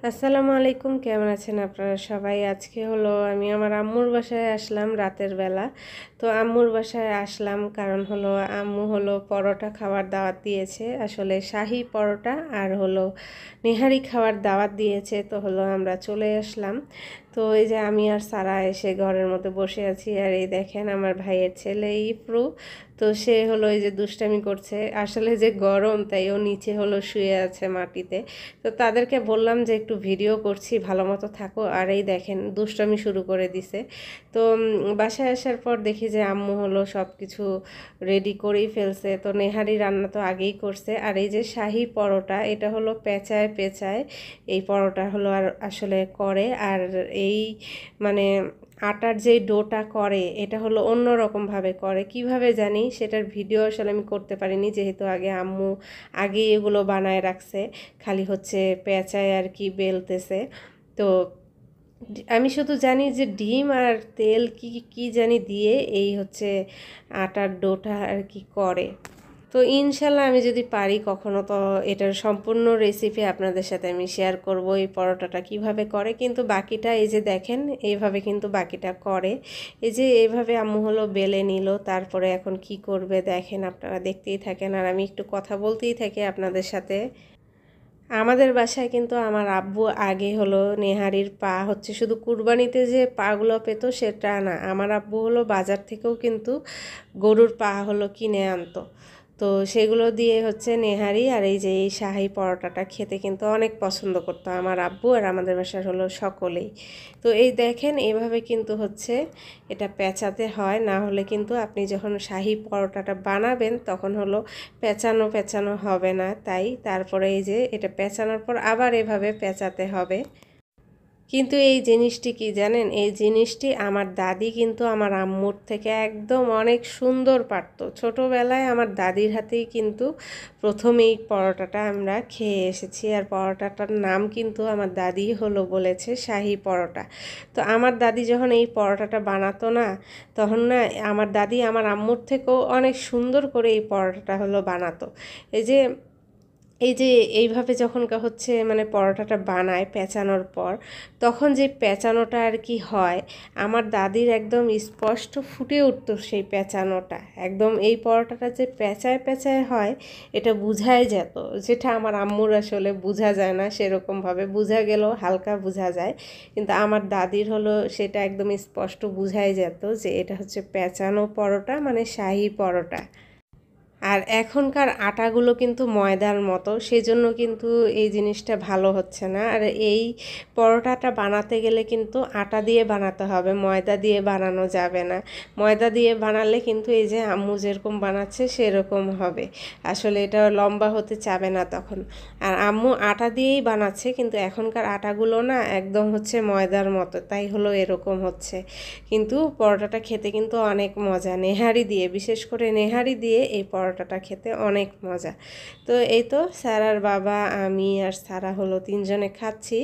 আসসালামু আলাইকুম, কেমন আছেন আপনারা সবাই? আজকে হলো আমি আমার আম্মুর বাসায় আসলাম রাতের বেলা। তো আম্মুর বাসায় আসলাম কারণ হলো আম্মু হলো পরোটা খাওয়ার দাওয়াত দিয়েছে, আসলে শাহী পরোটা আর হলো নেহারি খাওয়ার দাওয়াত দিয়েছে। তো হলো আমরা চলে আসলাম। তো এই যে আমি আর সারা এসে ঘরের মধ্যে বসে আছি, আর এই দেখেন আমার ভাইয়ের ছেলে ইফরু। তো সে হলো এই যে দুষ্টামি করছে, আসলে যে গরম তাই ও নিচে হলো শুয়ে আছে মাটিতে। তো তাদেরকে বললাম যে একটু ভিডিও করছি, ভালো মতো থাকো। আর এই দেখেন দুষ্টামি শুরু করে দিছে। তো বাসায় আসার পর দেখি যে আম্মু হলো সব কিছু রেডি করেই ফেলছে। তো নেহারি রান্না তো আগেই করছে। আর এই যে শাহী পরোটা, এটা হলো পেঁচায় পেঁচায় এই পরোটা হলো আর আসলে করে। আর এই মানে আটার যে ডোটা করে এটা হলো অন্য রকমভাবে করে, কিভাবে জানি সেটার ভিডিও আসলে আমি করতে পারিনি, যেহেতু আম্মু আগে এগুলো বানায় রাখছে, খালি হচ্ছে পেঁচায় আর কি বেলতেছে। তো আমি শুধু জানি যে ডিম আর তেল কি কি জানি দিয়ে এই হচ্ছে আটার ডোটা আর কি করে। তো ইনশাল্লাহ আমি যদি পারি কখনো, তো এটার সম্পূর্ণ রেসিপি আপনাদের সাথে আমি শেয়ার করব, এই পরোটাটা কিভাবে করে। কিন্তু বাকিটা এই যে দেখেন এইভাবে কিন্তু বাকিটা করে। এই যে এইভাবে আম্মু হলো বেলে নিল, তারপরে এখন কি করবে দেখেন, আপনারা দেখতেই থাকেন আর আমি একটু কথা বলতেই থাকি আপনাদের সাথে। আমাদের বাসায় কিন্তু আমার আব্বু আগে হলো নেহারির পা হচ্ছে শুধু কুরবানিতে যে পাগুলো পেত সেটা না, আমার আব্বু হলো বাজার থেকেও কিন্তু গরুর পা হলো কিনে আনতো। তো সেগুলো দিয়ে হচ্ছে নেহারি আর এই যে এই শাহী পরোটাটা খেতে কিন্তু অনেক পছন্দ করতো আমার আব্বু আর আমাদের বাসার হলো সকলেই। তো এই দেখেন এভাবে কিন্তু হচ্ছে এটা পেঁচাতে হয়, না হলে কিন্তু আপনি যখন শাহী পরোটাটা বানাবেন তখন হলো পেঁচানো পেঁচানো হবে না। তাই তারপরে এই যে এটা পেঁচানোর পর আবার এভাবে পেঁচাতে হবে। কিন্তু এই জিনিসটি কি জানেন, এই জিনিসটি আমার দাদি কিন্তু আমার আম্মুর থেকে একদম অনেক সুন্দর পারতো। ছোটোবেলায় আমার দাদির হাতেই কিন্তু প্রথম এই পরোটাটা আমরা খেয়ে এসেছি, আর পরোটাটার নাম কিন্তু আমার দাদি হলো বলেছে শাহী পরোটা। তো আমার দাদি যখন এই পরোটাটা বানাতো না, তখন না আমার দাদি আমার আম্মুর থেকেও অনেক সুন্দর করে এই পরোটাটা হলো বানাতো। এই যে এইভাবে যখন হচ্ছে মানে পরোটাটা বানায় পেঁচানোর পর, তখন যে পেঁচানোটা আর কি হয়, আমার দাদির একদম স্পষ্ট ফুটে উঠতো সেই পেঁচানোটা। একদম এই পরোটাটা যে পেঁচায় পেঁচায় হয় এটা বোঝাই যেত, যেটা আমার আম্মুর আসলে বোঝা যায় না, সেরকমভাবে বোঝা গেলেও হালকা বোঝা যায়। কিন্তু আমার দাদির হলো সেটা একদম স্পষ্ট বোঝাই যেত যে এটা হচ্ছে পেঁচানো পরোটা, মানে শাহী পরোটা। আর এখনকার আটাগুলো কিন্তু ময়দার মতো, সেজন্য কিন্তু এই জিনিসটা ভালো হচ্ছে না। আর এই পরোটাটা বানাতে গেলে কিন্তু আটা দিয়ে বানাতে হবে, ময়দা দিয়ে বানানো যাবে না। ময়দা দিয়ে বানালে কিন্তু এই যে আম্মু যেরকম বানাচ্ছে সেরকম হবে, আসলে এটা লম্বা হতে চাবে না তখন। আর আম্মু আটা দিয়েই বানাচ্ছে, কিন্তু এখনকার আটাগুলো না একদম হচ্ছে ময়দার মতো, তাই হলো এরকম হচ্ছে। কিন্তু পরোটাটা খেতে কিন্তু অনেক মজা, নেহারি দিয়ে, বিশেষ করে নেহারি দিয়ে এই পরোটাটা খেতে অনেক মজা। তো এই তো সারার বাবা, আমি আর সারা হলো তিনজনে খাচ্ছি।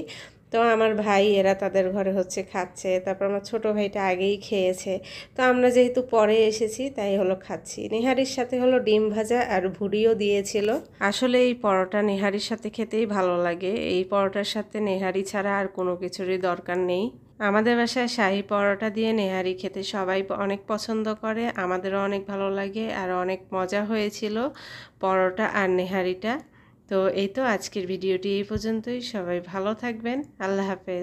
তো আমার ভাই এরা তাদের ঘরে হচ্ছে খাচ্ছে, তারপর আমার ছোট ভাইটা আগেই খেয়েছে। তো আমরা যেহেতু পরে এসেছি তাই হলো খাচ্ছি। নেহারির সাথে হলো ডিম ভাজা আর ভুড়িও দিয়েছিল। আসলে এই পরোটা নেহারির সাথে খেতেই ভালো লাগে, এই পরোটার সাথে নেহারি ছাড়া আর কোনো কিছুরই দরকার নেই। আমাদের বাসায় শাহী পরোটা দিয়ে নেহারি খেতে সবাই অনেক পছন্দ করে, আমাদেরও অনেক ভালো লাগে আর অনেক মজা হয়েছিল পরোটা আর নেহারিটা। তো এই তো আজকের ভিডিওটি এই পর্যন্তই, সবাই ভালো থাকবেন, আল্লাহ হাফেজ।